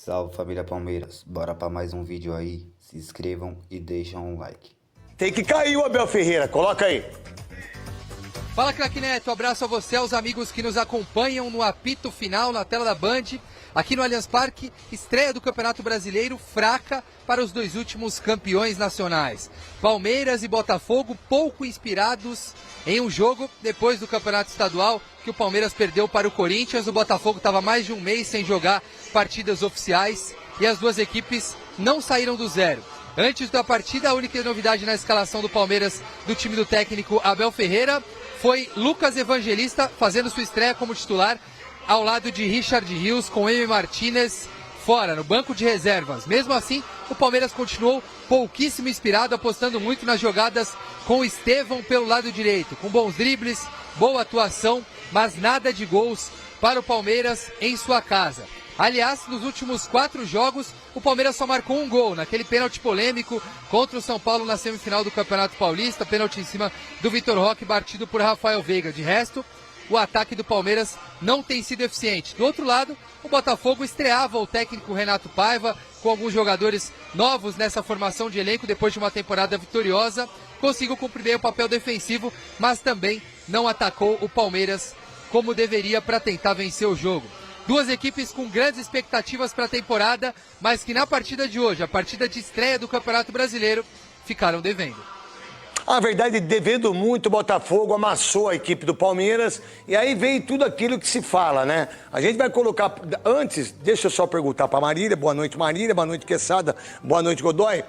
Salve família Palmeiras, bora pra mais um vídeo aí, se inscrevam e deixam um like. Tem que cair o Abel Ferreira, coloca aí. Fala, craque Neto, abraço a você, aos amigos que nos acompanham no apito final na tela da Band. Aqui no Allianz Parque, estreia do Campeonato Brasileiro fraca para os dois últimos campeões nacionais. Palmeiras e Botafogo pouco inspirados em um jogo depois do Campeonato Estadual que o Palmeiras perdeu para o Corinthians. O Botafogo estava mais de um mês sem jogar partidas oficiais e as duas equipes não saíram do zero. Antes da partida, a única novidade na escalação do Palmeiras do time do técnico Abel Ferreira foi Lucas Evangelista fazendo sua estreia como titular ao lado de Richard Rios, com Emi Martinez fora, no banco de reservas. Mesmo assim, o Palmeiras continuou pouquíssimo inspirado, apostando muito nas jogadas com o Estevão pelo lado direito, com bons dribles, boa atuação, mas nada de gols para o Palmeiras em sua casa. Aliás, nos últimos 4 jogos, o Palmeiras só marcou um gol, naquele pênalti polêmico contra o São Paulo na semifinal do Campeonato Paulista, pênalti em cima do Vitor Roque, batido por Rafael Veiga. De resto, o ataque do Palmeiras não tem sido eficiente. Do outro lado, o Botafogo estreava o técnico Renato Paiva, com alguns jogadores novos nessa formação de elenco depois de uma temporada vitoriosa. Conseguiu cumprir bem o papel defensivo, mas também não atacou o Palmeiras como deveria para tentar vencer o jogo. Duas equipes com grandes expectativas para a temporada, mas que na partida de hoje, a partida de estreia do Campeonato Brasileiro, ficaram devendo. A verdade, devendo muito, o Botafogo amassou a equipe do Palmeiras e aí vem tudo aquilo que se fala, né? A gente vai colocar... Antes, deixa eu só perguntar para Marília. Boa noite, Marília. Boa noite, Quesada. Boa noite, Godoy.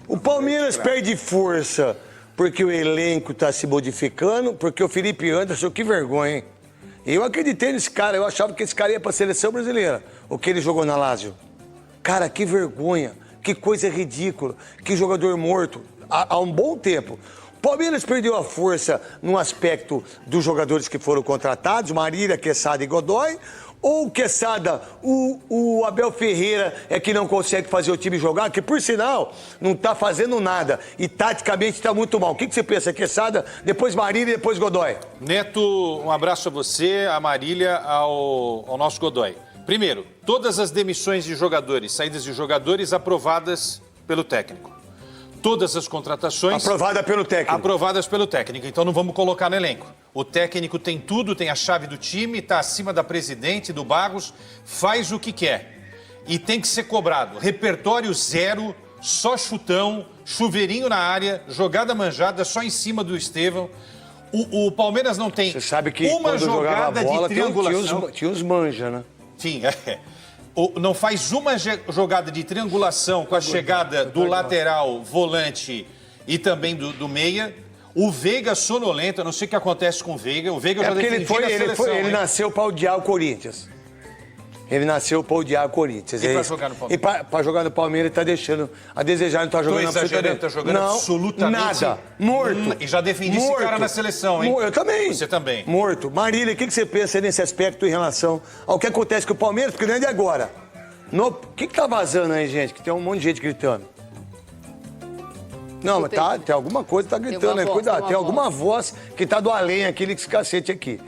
O Palmeiras perde força porque o elenco está se modificando, porque o Felipe Anderson, que vergonha, hein? Eu acreditei nesse cara, eu achava que esse cara ia para a seleção brasileira, o que ele jogou na Lazio. Cara, que vergonha, que coisa ridícula, que jogador morto há um bom tempo. O Palmeiras perdeu a força no aspecto dos jogadores que foram contratados, Marília, Quesada e Godoy, ou Quesada, o Abel Ferreira é que não consegue fazer o time jogar, que por sinal não está fazendo nada e taticamente está muito mal. O que você pensa, Quesada? Depois Marília e depois Godoy. Neto, um abraço a você, a Marília, ao nosso Godoy. Primeiro, todas as demissões de jogadores, saídas de jogadores aprovadas pelo técnico. Todas as contratações... Aprovadas pelo técnico. Então não vamos colocar no elenco. O técnico tem tudo, tem a chave do time, está acima da presidente, do Barros, faz o que quer. E tem que ser cobrado. Repertório zero, só chutão, chuveirinho na área, jogada manjada, só em cima do Estevão. O Palmeiras não tem... Você sabe que uma jogada bola, de triangulação. Tinha uns manja, né? Tinha, não faz uma jogada de triangulação com a chegada do lateral, volante e também do meia. O Veiga sonolento, eu não sei o que acontece com o Veiga. O Veiga já defendia na seleção. Ele nasceu para odiar o Corinthians. Ele nasceu para odiar o Corinthians. E para jogar no Palmeiras? E para jogar no Palmeiras ele está deixando a desejar, não está jogando absolutamente. Está jogando absolutamente nada. Morto. E já defendi esse cara na seleção, hein? Eu também. Você também. Morto. Marília, o que você pensa nesse aspecto em relação ao que acontece com o Palmeiras? Porque não é de agora. O que tá vazando aí, gente? Que tem um monte de gente gritando. Não, mas tem alguma coisa que tá gritando, né? Cuidado, tem alguma voz que tá do além, aquele cacete aqui.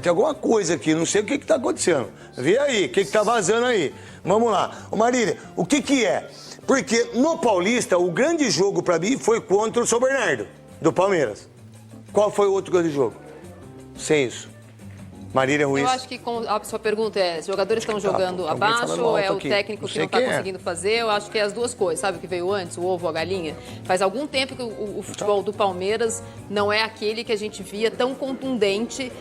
Tem alguma coisa aqui, não sei o que tá acontecendo. Vê aí, o que tá vazando aí. Vamos lá. Ô Marília, o que é? Porque no Paulista, o grande jogo pra mim foi contra o São Bernardo, do Palmeiras. Qual foi o outro grande jogo? Sem isso. Marília Ruiz. Eu acho que a sua pergunta é, os jogadores estão jogando abaixo ou é o técnico que não está conseguindo fazer? Eu acho que é as duas coisas, sabe o que veio antes, o ovo ou a galinha? Faz algum tempo que o futebol do Palmeiras não é aquele que a gente via tão contundente,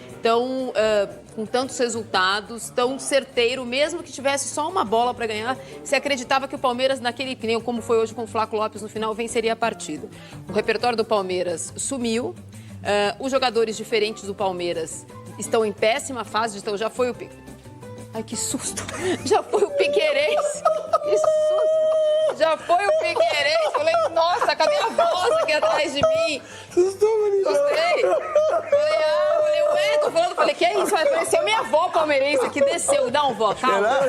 com tantos resultados, tão certeiro, mesmo que tivesse só uma bola para ganhar, você acreditava que o Palmeiras, naquele que nem como foi hoje com o Flaco Lopes no final, venceria a partida. O repertório do Palmeiras sumiu, os jogadores diferentes do Palmeiras estão em péssima fase, então já foi o... Ai, que susto! Já foi o Piquerez! Que susto! Já foi o Piquerez! Falei, nossa, cadê a voz aqui atrás de mim? Assustei! Falei, ué, tô falando, falei, que é isso? Apareceu minha avó palmeirense aqui, desceu, dá um vó, calma.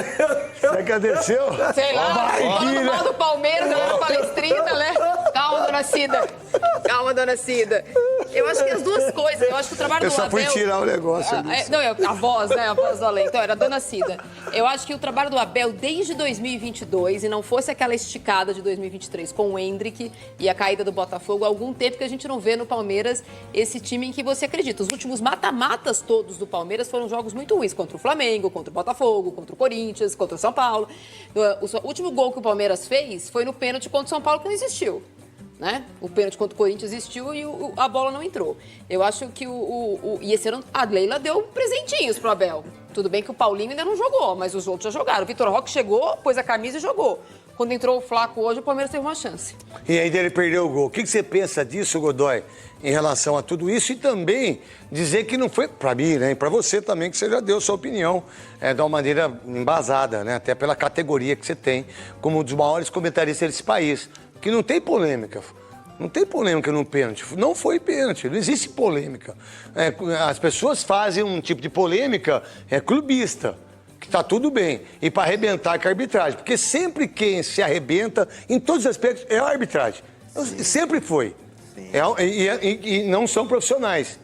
Será que desceu? Sei lá, falando mal do Palmeiras, ela é palestrina, né? Calma, dona Cida. Calma, dona Cida. Eu acho que as duas coisas. Eu acho que o trabalho do Abel... Eu só fui tirar o negócio. Não, a voz, né? A voz do além. Então, era a dona Cida. Eu acho que o trabalho do Abel desde 2022, e não fosse aquela esticada de 2023 com o Endrick e a caída do Botafogo, há algum tempo que a gente não vê no Palmeiras esse time em que você acredita. Os últimos mata-matas todos do Palmeiras foram jogos muito ruins. Contra o Flamengo, contra o Botafogo, contra o Corinthians, contra o São Paulo. O último gol que o Palmeiras fez foi no pênalti contra o São Paulo, que não existiu. Né? O pênalti contra o Corinthians existiu e a bola não entrou. Eu acho que e esse ano a Leila deu presentinhos pro Abel. Tudo bem que o Paulinho ainda não jogou, mas os outros já jogaram. O Vitor Roque chegou, pôs a camisa e jogou. Quando entrou o Flaco hoje, o Palmeiras teve uma chance. E ainda ele perdeu o gol. O que você pensa disso, Godoy, em relação a tudo isso? E também dizer que não foi, para mim, né, e para você também, que você já deu sua opinião de uma maneira embasada, né, até pela categoria que você tem, como um dos maiores comentaristas desse país. Que não tem polêmica. Não tem polêmica no pênalti. Não foi pênalti, não existe polêmica. As pessoas fazem um tipo de polêmica clubista, que está tudo bem. E para arrebentar com a arbitragem. Porque sempre quem se arrebenta, em todos os aspectos, é a arbitragem. Sempre foi. E não são profissionais.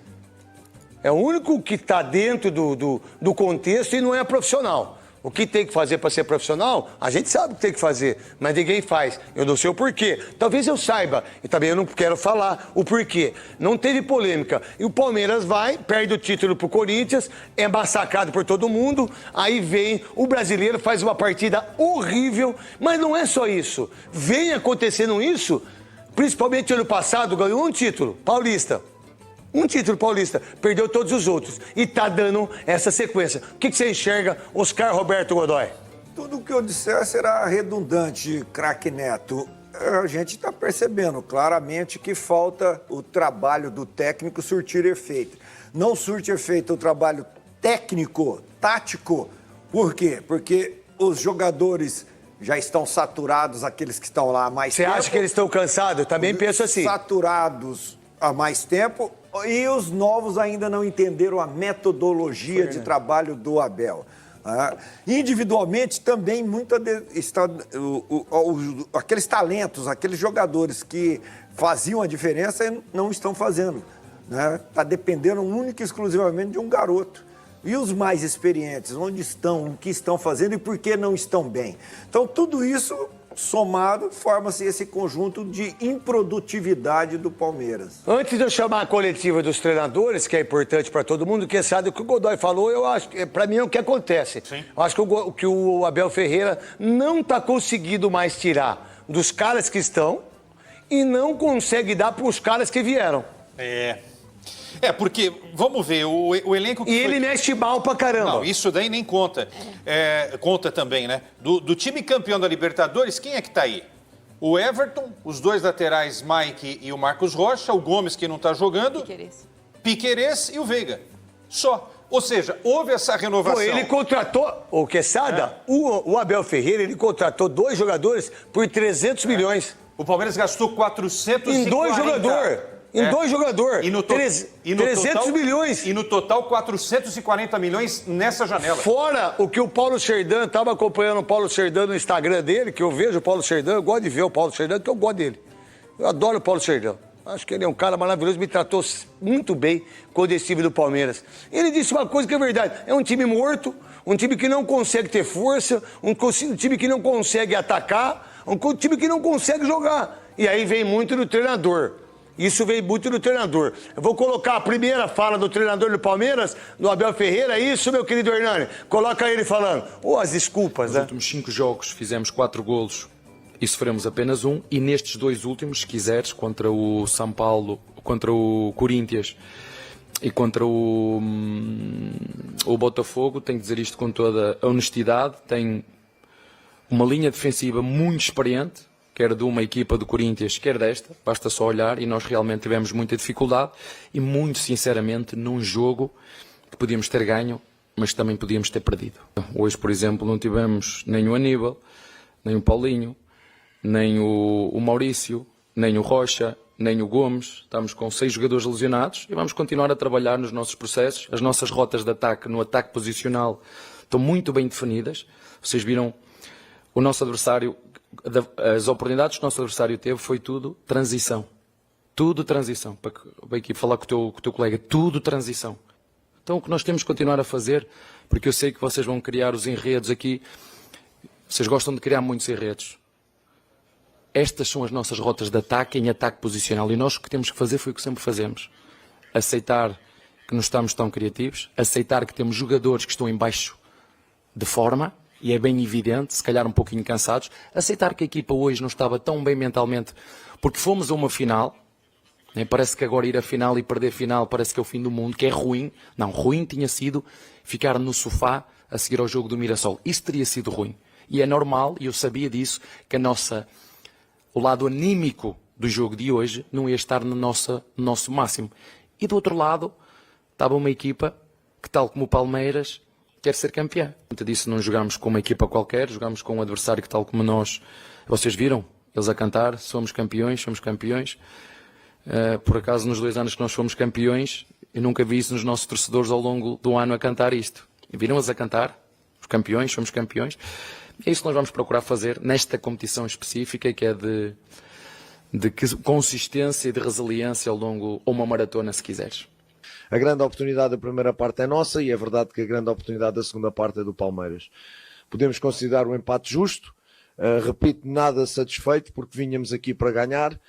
É o único que está dentro do contexto e não é profissional. O que tem que fazer para ser profissional, a gente sabe o que tem que fazer, mas ninguém faz. Eu não sei o porquê. Talvez eu saiba, e também eu não quero falar o porquê. Não teve polêmica. E o Palmeiras vai, perde o título pro Corinthians, é massacrado por todo mundo, aí vem o brasileiro, faz uma partida horrível, mas não é só isso. Vem acontecendo isso, principalmente ano passado, ganhou um título, paulista. Um título paulista, perdeu todos os outros. E tá dando essa sequência. O que você enxerga, Oscar Roberto Godoy? Tudo o que eu disser será redundante, craque Neto. A gente está percebendo claramente que falta o trabalho do técnico surtir efeito. Não surte efeito o trabalho técnico, tático. Por quê? Porque os jogadores já estão saturados, aqueles que estão lá há mais tempo. Você acha que eles estão cansados? Eu também penso assim. Saturados há mais tempo. E os novos ainda não entenderam a metodologia de trabalho do Abel. Individualmente, também aqueles talentos, aqueles jogadores que faziam a diferença não estão fazendo. Está dependendo única e exclusivamente de um garoto. E os mais experientes, onde estão, o que estão fazendo e por que não estão bem? Então, tudo isso somado, forma-se esse conjunto de improdutividade do Palmeiras. Antes de eu chamar a coletiva dos treinadores, que é importante para todo mundo, que sabe o que o Godoy falou, eu acho que, para mim, é o que acontece. Sim. Eu acho que o Abel Ferreira não está conseguindo mais tirar dos caras que estão e não consegue dar para os caras que vieram. Porque, vamos ver, o elenco que ele mexe mal pra caramba. Não, isso daí nem conta. Conta também, né? Do time campeão da Libertadores, quem é que tá aí? O Everton, os dois laterais, Mike e o Marcos Rocha, o Gomes, que não tá jogando, Piquerez e o Veiga. Só. Ou seja, houve essa renovação. Ele contratou, o Quesada, o Abel Ferreira, ele contratou 2 jogadores por 300 milhões. O Palmeiras gastou 440. Em 2 jogadores. Em 2 jogadores. 300 milhões. E no total, 440 milhões nessa janela. Fora o que o Paulo Serdã, estava acompanhando o Paulo Serdã no Instagram dele, que eu vejo o Paulo Serdã, eu gosto de ver o Paulo Serdã, porque eu gosto dele. Eu adoro o Paulo Serdã. Acho que ele é um cara maravilhoso, me tratou muito bem quando estive do Palmeiras. Ele disse uma coisa que é verdade, é um time morto, um time que não consegue ter força, um time que não consegue atacar, um time que não consegue jogar. E aí vem muito do treinador. Isso veio muito do treinador. Eu vou colocar a primeira fala do treinador do Palmeiras, do Abel Ferreira. Isso, meu querido Hernani. Coloca ele falando. As desculpas, né? Nos últimos 5 jogos fizemos 4 golos e sofremos apenas 1. E nestes 2 últimos, se quiseres, contra o São Paulo, contra o Corinthians e contra o Botafogo, tenho que dizer isto com toda a honestidade, tem uma linha defensiva muito experiente, quer de uma equipa do Corinthians, quer desta, basta só olhar, e nós realmente tivemos muita dificuldade, e muito sinceramente num jogo que podíamos ter ganho, mas também podíamos ter perdido. Hoje, por exemplo, não tivemos nem o Aníbal, nem o Paulinho, nem o Maurício, nem o Rocha, nem o Gomes. Estamos com 6 jogadores lesionados e vamos continuar a trabalhar nos nossos processos. As nossas rotas de ataque, no ataque posicional, estão muito bem definidas. Vocês viram o nosso adversário, as oportunidades que o nosso adversário teve foi tudo transição. Tudo transição. Para aqui falar com o teu colega, tudo transição. Então o que nós temos que continuar a fazer, porque eu sei que vocês vão criar os enredos aqui, vocês gostam de criar muitos enredos. Estas são as nossas rotas de ataque em ataque posicional e nós o que temos que fazer foi o que sempre fazemos. Aceitar que não estamos tão criativos, aceitar que temos jogadores que estão em baixo de forma, e é bem evidente, se calhar um pouquinho cansados, aceitar que a equipa hoje não estava tão bem mentalmente, porque fomos a uma final, né? Parece que agora ir à final e perder a final parece que é o fim do mundo, que é ruim. Não, ruim tinha sido ficar no sofá a seguir ao jogo do Mirassol. Isso teria sido ruim. E é normal, e eu sabia disso, que o lado anímico do jogo de hoje não ia estar no nosso máximo. E do outro lado, estava uma equipa que, tal como o Palmeiras, quer ser campeã. Antes disso, não jogámos com uma equipa qualquer, jogámos com um adversário que, tal como nós, vocês viram, eles a cantar, somos campeões, somos campeões. Por acaso, nos 2 anos que nós fomos campeões, eu nunca vi isso nos nossos torcedores ao longo do ano a cantar isto. Viram-os a cantar, os campeões, somos campeões. É isso que nós vamos procurar fazer nesta competição específica, que é de consistência e de resiliência ao longo, ou uma maratona, se quiseres. A grande oportunidade da primeira parte é nossa e é verdade que a grande oportunidade da segunda parte é do Palmeiras. Podemos considerar o empate justo, repito, nada satisfeito porque vinhamos aqui para ganhar,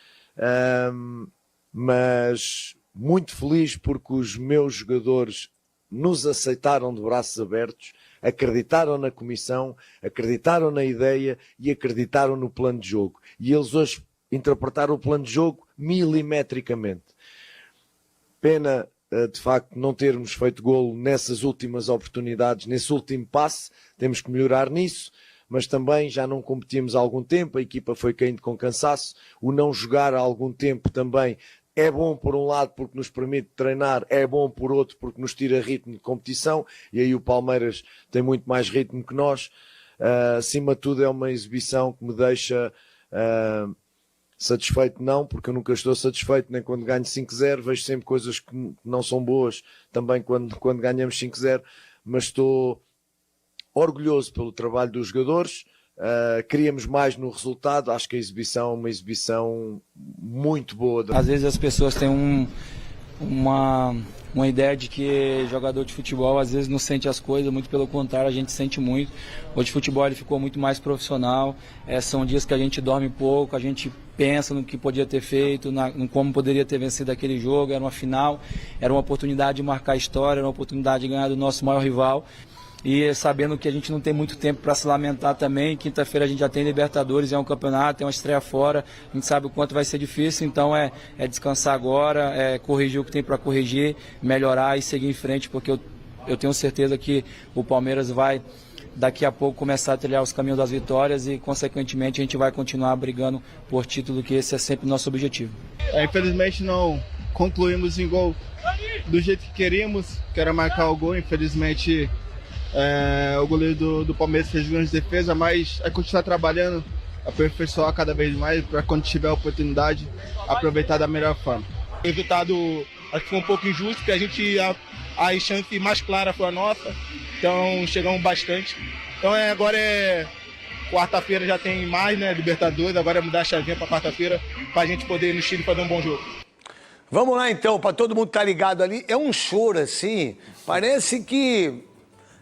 mas muito feliz porque os meus jogadores nos aceitaram de braços abertos, acreditaram na comissão, acreditaram na ideia e acreditaram no plano de jogo. E eles hoje interpretaram o plano de jogo milimetricamente. Pena, de facto, não termos feito golo nessas últimas oportunidades, nesse último passe, temos que melhorar nisso, mas também já não competimos há algum tempo, a equipa foi caindo com cansaço, o não jogar há algum tempo também é bom por um lado porque nos permite treinar, é bom por outro porque nos tira ritmo de competição, e aí o Palmeiras tem muito mais ritmo que nós. Acima de tudo é uma exibição que me deixa satisfeito, não, porque eu nunca estou satisfeito, nem quando ganho 5-0, vejo sempre coisas que não são boas, também quando ganhamos 5-0, mas estou orgulhoso pelo trabalho dos jogadores. Queríamos mais no resultado, acho que a exibição é uma exibição muito boa. Às vezes as pessoas têm uma ideia de que jogador de futebol às vezes não sente as coisas, muito pelo contrário, a gente sente muito. O de futebol ele ficou muito mais profissional, são dias que a gente dorme pouco, a gente pensa no que podia ter feito, em como poderia ter vencido aquele jogo, era uma final, era uma oportunidade de marcar a história, era uma oportunidade de ganhar do nosso maior rival. E sabendo que a gente não tem muito tempo para se lamentar também, quinta-feira a gente já tem Libertadores, é um campeonato, tem uma estreia fora, a gente sabe o quanto vai ser difícil, então é descansar agora, corrigir o que tem para corrigir, melhorar e seguir em frente, porque eu tenho certeza que o Palmeiras vai daqui a pouco começar a trilhar os caminhos das vitórias e consequentemente a gente vai continuar brigando por título, que esse é sempre o nosso objetivo. Infelizmente não concluímos em gol do jeito que queríamos, que era marcar o gol, infelizmente... o goleiro do Palmeiras fez grande defesa, mas é continuar trabalhando, aperfeiçoar cada vez mais para quando tiver a oportunidade aproveitar da melhor forma. O resultado acho que foi um pouco injusto, porque a chance mais clara foi a nossa, então chegamos bastante. Então agora quarta-feira já tem mais, né, Libertadores, agora é mudar a chavinha para quarta-feira para a gente poder ir no Chile fazer um bom jogo. Vamos lá então, para todo mundo estar ligado ali, é um choro assim, parece que...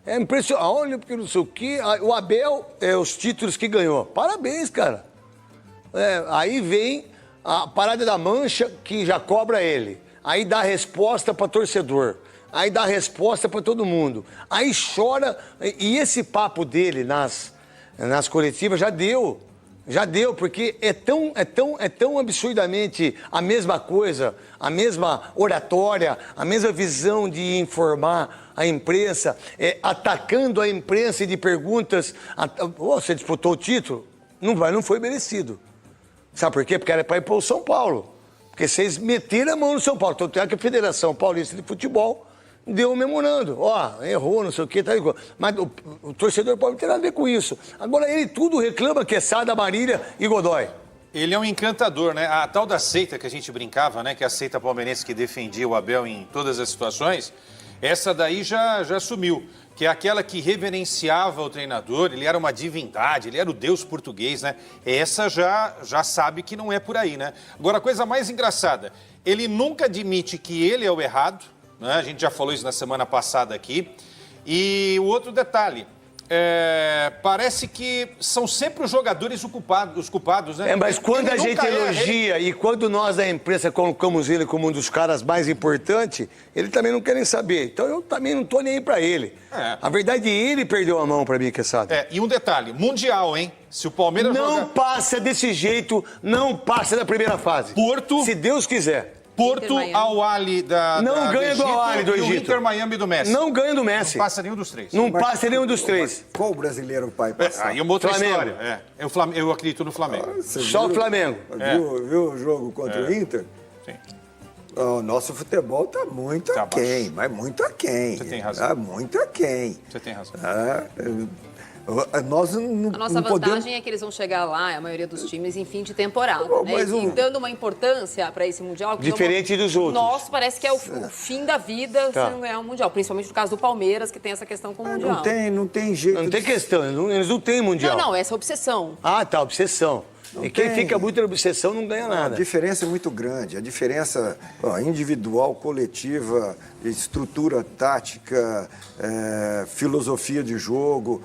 É impressionante, olha, porque não sei o quê. O Abel, os títulos que ganhou. Parabéns, cara. Aí vem a parada da Mancha, que já cobra ele. Aí dá a resposta para torcedor. Aí dá a resposta para todo mundo. Aí chora. E esse papo dele nas coletivas já deu. Já deu, porque é tão absurdamente a mesma coisa, a mesma oratória, a mesma visão de informar a imprensa, atacando a imprensa de perguntas. Você disputou o título? Não foi merecido. Sabe por quê? Porque era para ir para o São Paulo. Porque vocês meteram a mão no São Paulo. Tanto é que a Federação Paulista de Futebol deu um memorando. Errou, não sei o quê, tá igual. Mas o torcedor pode ter nada a ver com isso. Agora ele tudo reclama que é Sada, Marília e Godoy. Ele é um encantador, né? A tal da seita que a gente brincava, né? Que é a seita palmeirense que defendia o Abel em todas as situações, essa daí já sumiu. que é aquela que reverenciava o treinador, ele era uma divindade, ele era o deus português, né? Essa já sabe que não é por aí, né? Agora, a coisa mais engraçada, ele nunca admite que ele é o errado, né? A gente já falou isso na semana passada aqui. E o outro detalhe, parece que são sempre os jogadores os culpados, né? Mas quando a gente elogia e quando nós da imprensa colocamos ele como um dos caras mais importantes, ele também não quer nem saber. Então eu também não tô nem aí pra ele. A verdade, ele perdeu a mão pra mim, Quesada. E um detalhe, Mundial, hein? Se o Palmeiras não passa desse jeito, não passa da primeira fase. Porto, se Deus quiser. Porto, Al-Ahly não ganha do Al-Ahly do Egito. E o Inter Miami do Messi. Não ganha do Messi. Não passa nenhum dos três. Não passa nenhum dos três. Qual o brasileiro vai passar? Aí é uma outra Flamengo. história. Eu acredito no Flamengo. Só o Flamengo. Viu o jogo contra o Inter? Sim. O nosso futebol está muito aquém, mas muito aquém. Você tem razão. Tá muito aquém. Você tem razão. Nós A nossa não vantagem podemos... é que eles vão chegar lá, a maioria dos times, em fim de temporada. Né? Mas E dando uma importância para esse Mundial... Diferente dos outros. Nossa, parece que é o fim da vida se não ganhar o Mundial. Principalmente no caso do Palmeiras, que tem essa questão com o Mundial. Não tem jeito. Não tem questão, eles não têm Mundial. Não, essa obsessão. Ah, tá, obsessão. E quem fica muito na obsessão não ganha nada. A diferença é muito grande. A diferença individual, coletiva, estrutura tática, filosofia de jogo,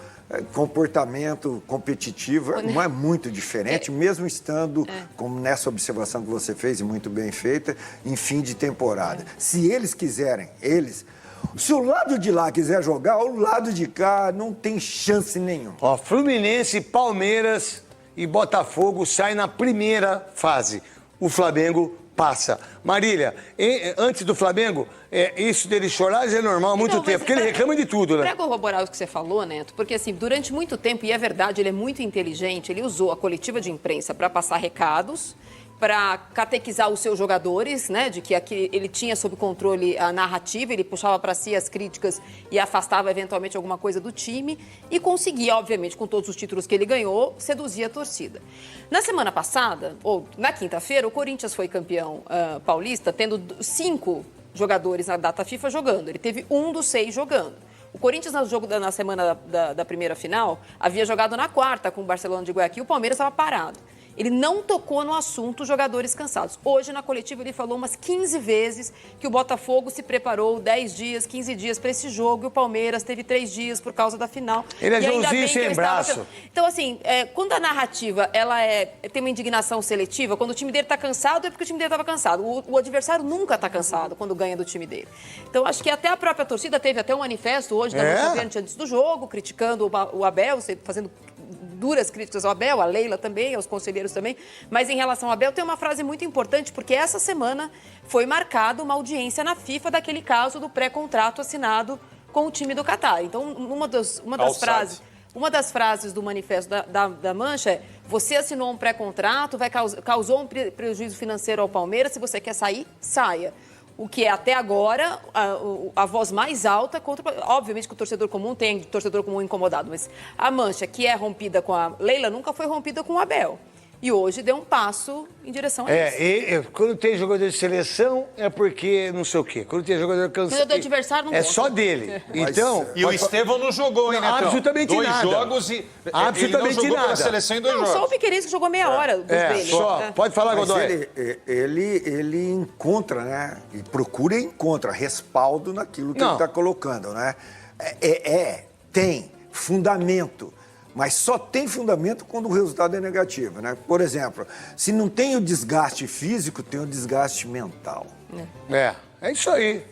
comportamento competitivo, não é muito diferente, mesmo estando, como nessa observação que você fez, e muito bem feita, em fim de temporada. Se eles quiserem, se o lado de lá quiser jogar, o lado de cá não tem chance nenhuma. Fluminense, Palmeiras e Botafogo saem na primeira fase. O Flamengo passa. Marília, antes do Flamengo, isso dele chorar já é normal há muito tempo, porque ele reclama de tudo, né? Para corroborar o que você falou, Neto, porque assim, durante muito tempo, e é verdade, ele é muito inteligente, ele usou a coletiva de imprensa para passar recados, para catequizar os seus jogadores, né, de que aqui ele tinha sob controle a narrativa, ele puxava para si as críticas e afastava eventualmente alguma coisa do time e conseguia, obviamente, com todos os títulos que ele ganhou, seduzir a torcida. Na semana passada, ou na quinta-feira, o Corinthians foi campeão paulista, tendo 5 jogadores na data FIFA jogando. Ele teve 1 dos 6 jogando. O Corinthians, no jogo na semana da primeira final, havia jogado na quarta com o Barcelona de Guayaquil, o Palmeiras estava parado. Ele não tocou no assunto jogadores cansados. Hoje, na coletiva, ele falou umas 15 vezes que o Botafogo se preparou 10 dias, 15 dias para esse jogo e o Palmeiras teve 3 dias por causa da final. Ele é Joãozinho sem braço. Então, assim, quando a narrativa ela tem uma indignação seletiva, quando o time dele está cansado, é porque o time dele estava cansado. O adversário nunca está cansado quando ganha do time dele. Então, acho que até a própria torcida teve até um manifesto hoje da Mancha Verde antes do jogo, criticando o Abel, fazendo duras críticas ao Abel, a Leila também, aos conselheiros também, mas em relação ao Abel tem uma frase muito importante, porque essa semana foi marcada uma audiência na FIFA daquele caso do pré-contrato assinado com o time do Catar. Então, uma das frases do manifesto da Mancha é: você assinou um pré-contrato, causou um prejuízo financeiro ao Palmeiras, se você quer sair, saia. O que é, até agora, a voz mais alta contra... Obviamente que o torcedor comum tem torcedor comum incomodado, mas a Mancha, que é rompida com a Leila, nunca foi rompida com o Abel. E hoje deu um passo em direção a isso. Quando tem jogador de seleção, é porque não sei o quê. Quando tem jogador cansado... Quando é do adversário, não é só dele. Então... E o Estevão não jogou, hein, Netão? Absolutamente nada. 2 jogos e... Absolutamente ele não jogou nada. pela seleção em 2 jogos. Só o Piquerez que jogou meia hora dos dele. Pode falar, Godoy. Ele encontra, né? E encontra respaldo naquilo que ele está colocando, né? Tem fundamento. Mas só tem fundamento quando o resultado é negativo, né? Por exemplo, se não tem o desgaste físico, tem o desgaste mental. É isso aí.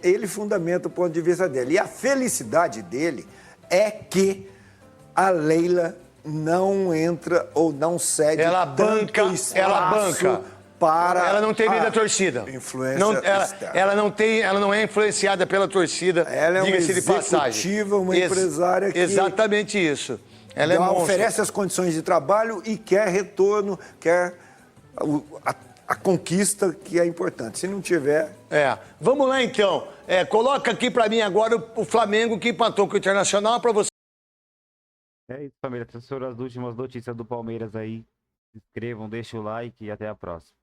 Ele fundamenta o ponto de vista dele. E a felicidade dele é que a Leila não entra ou não cede tanto espaço para ela não tem medo da torcida. Influência ela não é influenciada pela torcida. Ela é uma executiva, uma empresária que... Exatamente isso. Ela oferece as condições de trabalho e quer retorno, quer a conquista que é importante. Se não tiver... Vamos lá, então. Coloca aqui para mim agora o Flamengo que empatou com o Internacional para você. É isso, família. Essas foram as últimas notícias do Palmeiras aí. Se inscrevam, deixem o like e até a próxima.